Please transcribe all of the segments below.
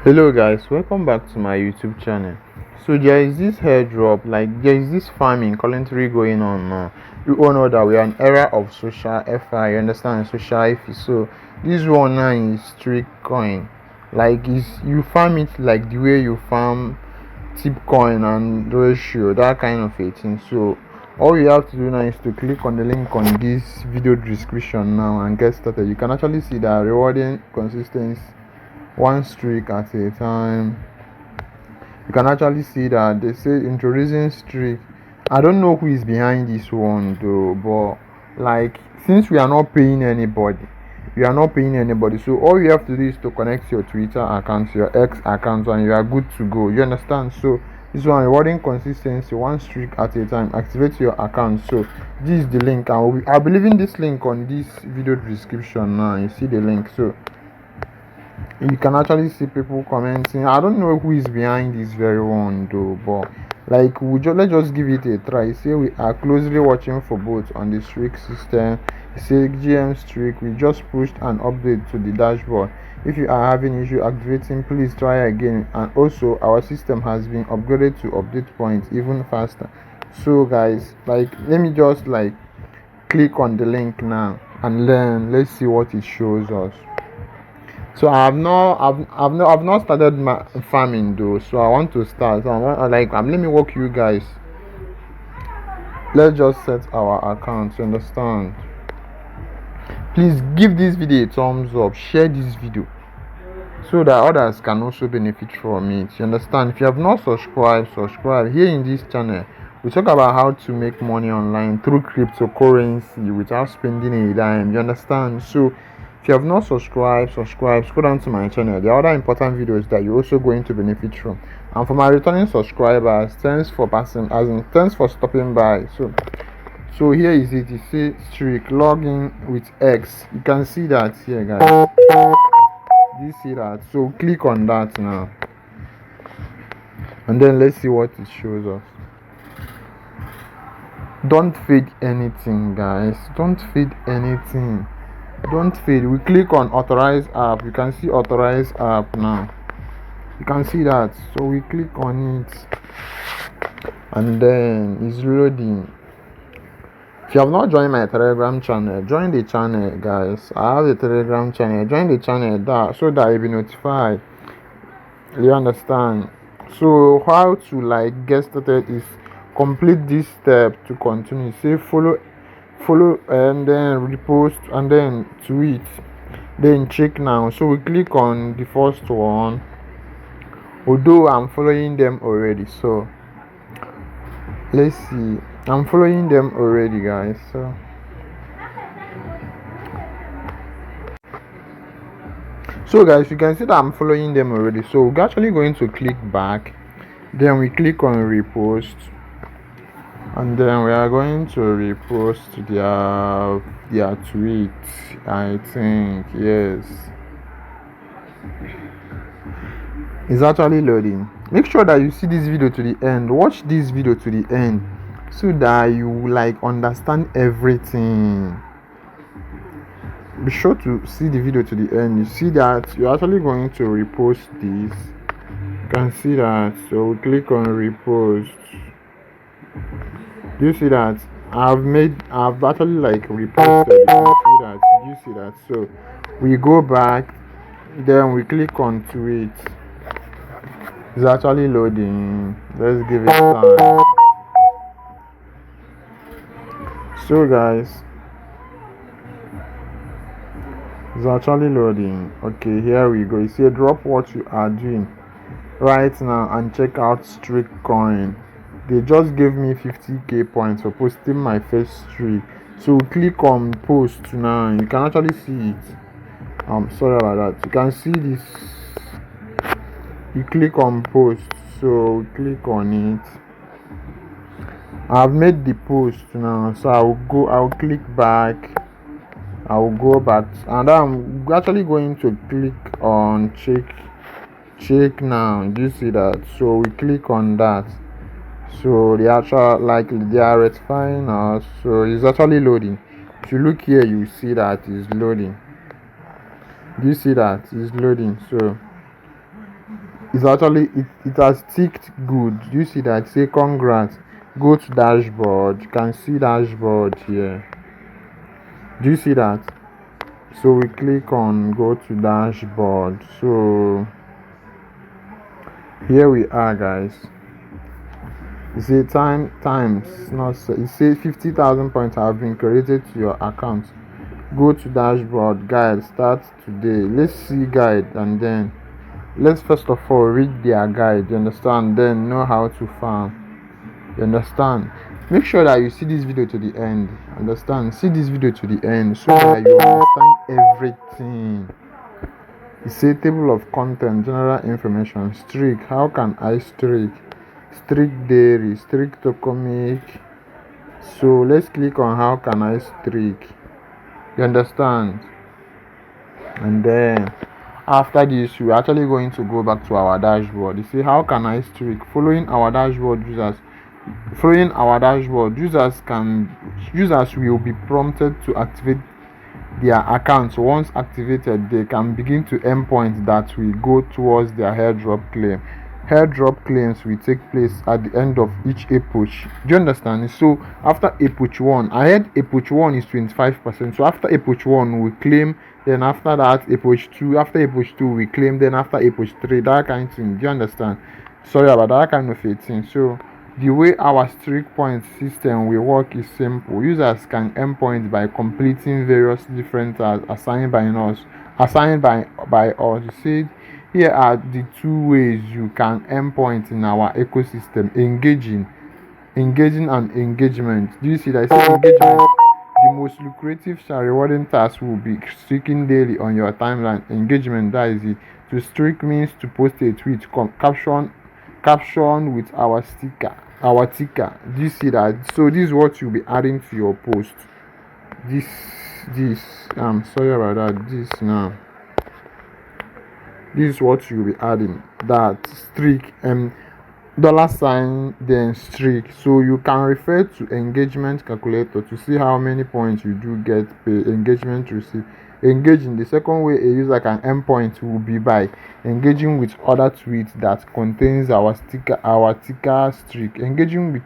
Hello guys, welcome back to my YouTube channel. So there is this airdrop, like there is this farming currently going on now. You all know that we are an era of social FI, you understand, social FI. So this one now is streak coin. Like is you farm it like the way you farm tip coin and ratio, that kind of a thing. So all you have to do now is to click on the link on this video description now and get started. You can actually see that rewarding consistency one streak at a time. You can actually see that they say introducing streak. I don't know who is behind this one though, but like since we are not paying anybody, so all you have to do is to connect your Twitter account, your X account, and you are good to go. You understand? So this one rewarding consistency, one streak at a time. Activate your account. So this is the link. I'll be leaving this link on this video description now. You see the link. So you can actually see people commenting. I don't know who is behind this very one though, but like let's just give it a try. Say we are closely watching for both on the streak system. Say GM streak, we just pushed an update to the dashboard. If you are having issue activating, please try again. And also our system has been upgraded to update points even faster. So guys, like let me just like click on the link now and then let's see what it shows us. So I've not started my farming though. So I want to start. So let me walk you guys. Let's just set our account. You understand? Please give this video a thumbs up. Share this video so that others can also benefit from it. You understand? If you have not subscribed, subscribe. Here in this channel, we talk about how to make money online through cryptocurrency without spending a dime. You understand? So if you have not subscribed, subscribe. Scroll down to my channel. There are other important videos that you're also going to benefit from. And for my returning subscribers, thanks for stopping by. So here is it. You see streak login with X. You can see that here, guys. Do you see that? So click on that now, and then let's see what it shows us. Don't fade anything, guys. Don't fade anything. Don't fade. We click on authorize app. You can see authorize app now. You can see that. So we click on it, and then it's loading. If you have not joined my Telegram channel, join the channel, guys. I have a Telegram channel. Join the channel so that you'll be notified. You understand? So how to like get started is complete this step to continue. Say follow, and then repost, and then tweet, then check now. So we click on the first one. Although I'm following them already, so let's see. I'm following them already, guys. So guys, you can see that I'm following them already. So we're actually going to click back, then we click on repost, and then we are going to repost their tweet. I think yes, it's actually loading. Make sure that you see this video to the end. Watch this video to the end so that you like understand everything. Be sure to see the video to the end. You see that you're actually going to repost this. You can see that. So we click on repost. Do you see that? I've actually like reposted. You see that? So we go back, then we click on tweet. It's actually loading. Let's give it time. So guys, it's actually loading. Okay, here we go. You see, drop what you are doing right now and check out streak coin. They just gave me 50k points for posting my first streak. So click on post now. You can actually see it. Sorry about that. You can see this. You click on post. So click on it. I've made the post now. So I'll click back. I'll go back, and I'm actually going to click on check now. Do you see that? So we click on that. So they are rectifying us. So it's actually loading. If you look here, you see that it's loading. Do you see that it's loading? So It's actually it has ticked good. Do you see that? Say congrats. Go to dashboard. You can see dashboard here. Do you see that? So we click on go to dashboard. So here we are, guys. You see times not so it says 50,000 points have been credited to your account. Go to dashboard, guide, start today. Let's see guide, and then let's first of all read their guide, you understand, then know how to farm, you understand. Make sure that you see this video to the end, understand, see this video to the end so that you understand everything. You say table of content, general information, streak, how can I streak, streak daily, streak tokomic. So let's click on how can I streak, you understand. And then after this we're actually going to go back to our dashboard. You see how can I streak. Following our dashboard, users will be prompted to activate their accounts. Once activated, they can begin to earn points that will go towards their airdrop claim. Airdrop claims will take place at the end of each epoch. Do you understand? So after epoch 1, I heard epoch 1 is 25%. So after epoch 1 we claim, then after that epoch 2, after epoch 2 we claim, then after epoch 3, that kind of thing. Do you understand? Sorry about that kind of a thing. So the way our streak point system will work is simple. Users can earn points by completing various different tasks assigned by us. You see, here are the two ways you can earn points in our ecosystem: engaging and engagement. Do you see that? Say engagement. The most lucrative and rewarding task will be streaking daily on your timeline. Engagement, that is it. To streak means to post a tweet, caption with our ticker. Do you see that? So this is what you'll be adding to your post. This I'm sorry about that. This is what you'll be adding. That streak dollar sign then streak. So you can refer to engagement calculator to see how many points you do get per engagement receive. Engaging, the second way a user can earn points will be by engaging with other tweets that contains our ticker streak. Engaging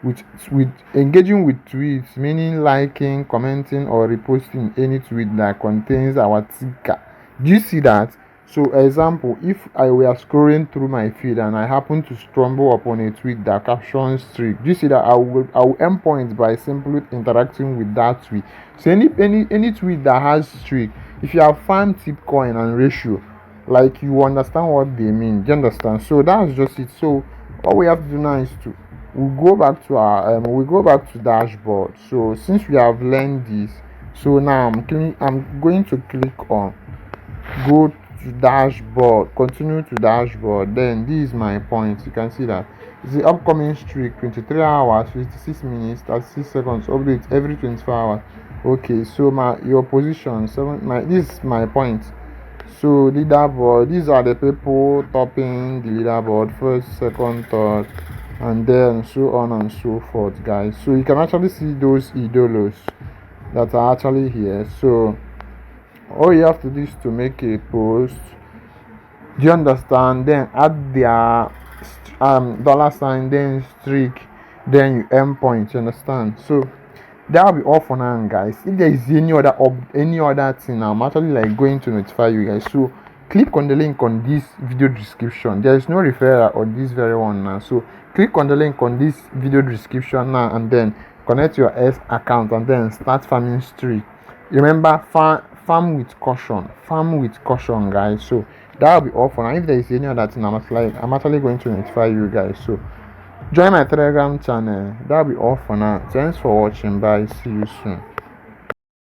with tweets, meaning liking, commenting, or reposting any tweet that contains our ticker. Do you see that? So example, if I were scrolling through my feed and I happen to stumble upon a tweet that captions streak, do you see that I will earn points by simply interacting with that tweet. So any tweet that has streak, if you have found tip coin and ratio, like, you understand what they mean. Do you understand? So that's just it. So all we have to do now is to go back to dashboard. So since we have learned this, so now I'm going to click on go to dashboard, continue to dashboard. Then this is my point. You can see that it's the upcoming streak, 23 hours 56 minutes 36 seconds, update every 24 hours. Okay, so your position 7, this is my point. So leaderboard, these are the people topping the leaderboard, first, second, third, and then so on and so forth, guys. So you can actually see those idolos that are actually here. So all you have to do is to make a post. Do you understand? Then add their dollar sign, then streak, then you earn points. You understand? So that'll be all for now, guys. If there is any other thing, I'm actually going to notify you guys. So click on the link on this video description. There is no referral on this very one now. So click on the link on this video description now, and then connect your S account and then start farming streak. Remember, farm with caution, guys. So that'll be all for now. If there is any other thing, I'm actually going to notify you guys. So join my Telegram channel. That'll be all for now. Thanks for watching. Bye. See you soon.